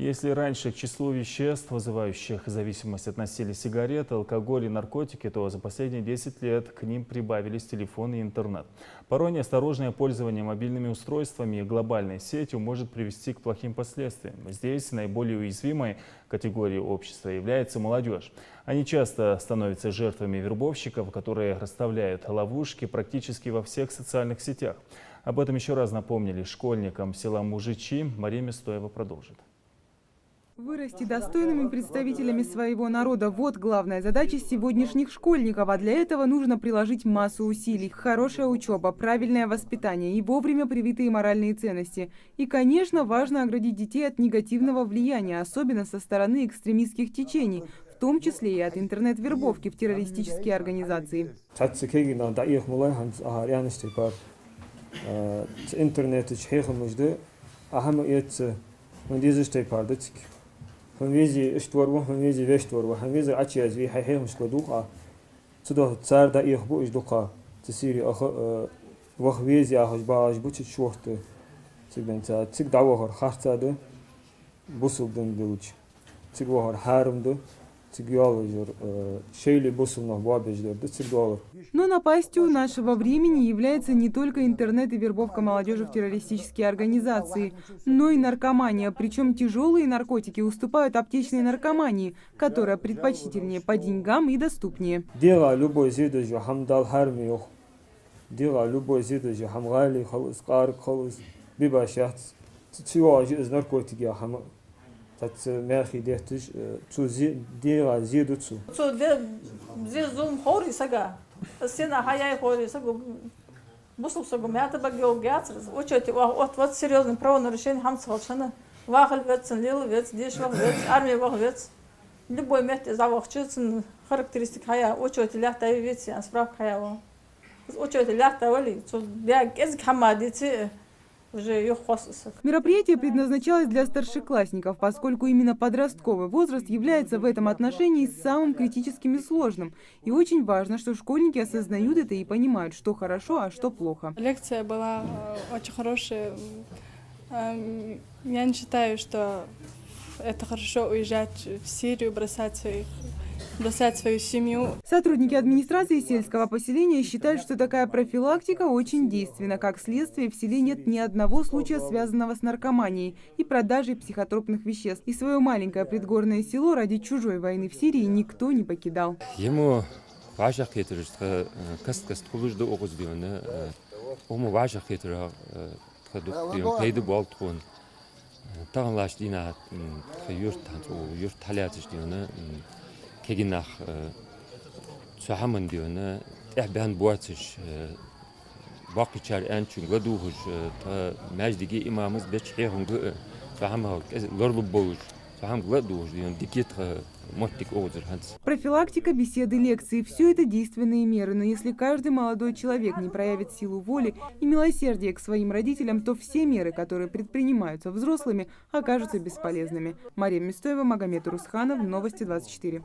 Если раньше к числу веществ, вызывающих зависимость, относили сигареты, алкоголь и наркотики, то за последние 10 лет к ним прибавились телефон и интернет. Порой неосторожное пользование мобильными устройствами и глобальной сетью может привести к плохим последствиям. Здесь наиболее уязвимой категорией общества является молодежь. Они часто становятся жертвами вербовщиков, которые расставляют ловушки практически во всех социальных сетях. Об этом еще раз напомнили школьникам села Мужичи. Мария Мястоева продолжит. Вырасти достойными представителями своего народа – вот главная задача сегодняшних школьников. А для этого нужно приложить массу усилий. Хорошая учеба, правильное воспитание и вовремя привитые моральные ценности. И, конечно, важно оградить детей от негативного влияния, особенно со стороны экстремистских течений, в том числе и от интернет-вербовки в террористические организации. Ханвизи иштворву, ханвизи вештворву, ханвизи ачиаз ви хайхем шкодуха. Цудо цар да ихбу иждуха. Цисири вахвизи ахаш бааш бучит шорты. Цигбенца циг давахар харцаду бусулдун дуч. Циг вахар хармду. Но напастью нашего времени является не только интернет и вербовка молодежи в террористические организации, но и наркомания. Причем тяжелые наркотики уступают аптечной наркомании, которая предпочтительнее по деньгам и доступнее. Дело любой зидожу хамдал хармиох. Дело любой зидожу хамгали халус карк халус бибашат. Цюа из наркотики хам. Dat merk je dus zo deel zie doet zo. Zo de zoom hoor is aga. Сена хаяй хори сагу бусул сагу мята багиогяц. Учете вот серьезное правонарушение хамсхолшана. Вахал ветсен лил ветс деш вах ветс армия вах ветс. Любой мете завахчицен характеристик хая учете ляхта ветси справка хая. Учете ляхта вали. Со я эз хамадити. Мероприятие предназначалось для старшеклассников, поскольку именно подростковый возраст является в этом отношении самым критическим и сложным. И очень важно, что школьники осознают это и понимают, что хорошо, а что плохо. Лекция была очень хорошая. Я не считаю, что это хорошо уезжать в Сирию, бросать свою семью. Сотрудники администрации сельского поселения считают, что такая профилактика очень действенна. Как следствие, в селе нет ни одного случая, связанного с наркоманией и продажей психотропных веществ. И свое маленькое предгорное село ради чужой войны в Сирии никто не покидал. Ему Keginach zu hammen diyorne, ben buatiş, bakıçar en çünkü duhuş, ta mejdigi imamız beçhe hungu, fahama lorlu boğuş, faham gладуш diyorne dikit мотик озер ханс. Профилактика, беседы, лекции – все это действенные меры. Но если каждый молодой человек не проявит силу воли и милосердие к своим родителям, то все меры, которые предпринимаются взрослыми, окажутся бесполезными. Мария Мястоева, Магомед Урусханов, Новости 24.